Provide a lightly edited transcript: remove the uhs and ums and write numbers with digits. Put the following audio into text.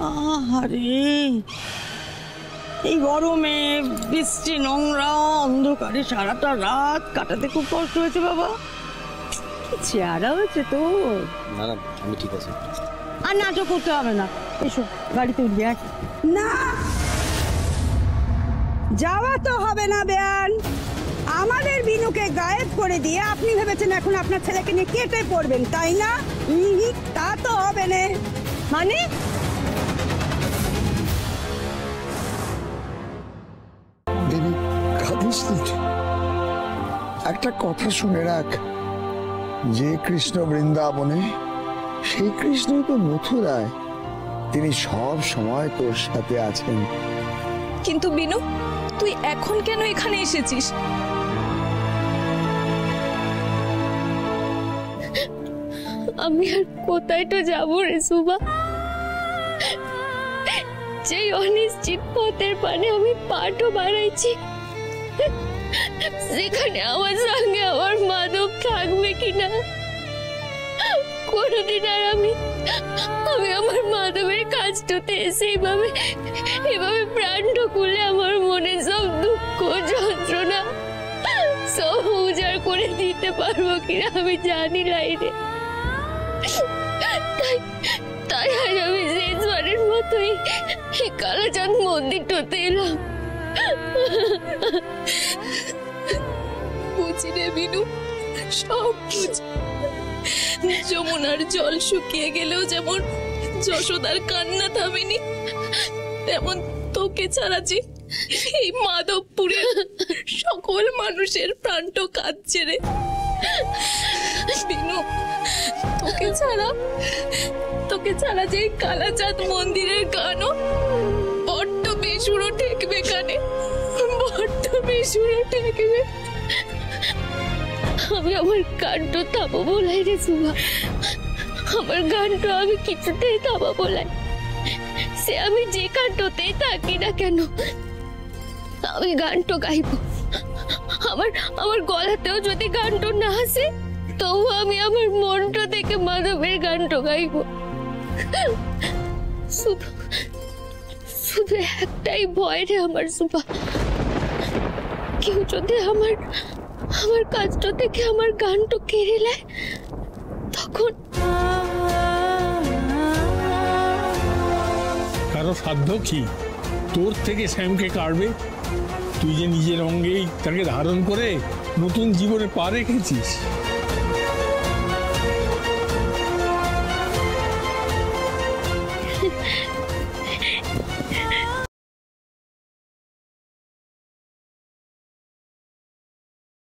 আহারে, এই গরমে বৃষ্টি, নোংরা, অন্ধকারে সারাটা রাত কাটাতে খুব কষ্ট হয়েছে বাবা। কি চেহারা হয়েছে তো। না না, আমি ঠিক আছে। আর নাটক করতে হবে না, এসো গাড়িতে উঠবে। না, যাওয়া তো হবে না বেয়ান। আমাদের বিনুকে গায়েব করে দিয়ে আপনি ভেবেছেন এখন আপনার ছেলেকে নিয়ে কেটে পড়বেন, তাই না? তা তো হবে না। মানে একটা কথা শুনে রাখ, যে কৃষ্ণ বৃন্দাবনে সেই কৃষ্ণই তো মথুরায়। তিনি সব সময় তোর সাথে আছেন। কিন্তু বিনু, তুই এখন কেন এখানে এসেছিস? আমি আর কোথায় তো যাবো রে সুবা? যেই অনিশ্চিত পথের পানে আমি পাটও বাড়াইছি, সেখানে আমার সঙ্গে আমার মাধব থাকবে কিনা কোনদিন। আর আমি আমার মাধবের কাজটাতে এসে এভাবে প্রাণ ঢুকুলে আমার মনে সব দুঃখ যন্ত্রণা সব উজাড় করে দিতে পারবো কিনা আমি জানি লাই রে। তাই আজ আমি শেষবারের মতোই কালাচাঁদ মন্দিরটাতে এলাম। বুঝি রে বিনু, সব বুঝি। যমুনার জল শুকিয়ে গেলেও যেমন যশোদার কান্না থামেনি, তেমন তোকে ছাড়া যে এই মাধবপুরের সকল মানুষের প্রাণটা কাঁদছে রে বিনু। তোকে ছাড়া যে কালাচাঁদ মন্দিরের গানও বড্ড বেসুরো ঠেকবে কানে, বড্ড বেসুরো ঠেকবে। আমি আমার গানটা থামো বলাই রে সুভা, আমার গানটা আমি কিছুতেই থামা বলাই। সে আমি যে গানটাতেই থাকি না কেন, আমি গানটা গাইব। আমার গলাতেও যদি গানটা না আসে, তবু আমি আমার মনটা থেকে মাধবের গানটা গাইব। শুধু একটাই ভয় রে আমার সুভা, কেউ যদি আমার কাজটা থেকে আমার গানটা কেড়ে নেয়, তখন কারো সাধ্য কি তোর থেকে শ্যামকে কাটবে? তুই যে নিজের অঙ্গেই তাকে ধারণ করে নতুন জীবনে পা রেখেছিস।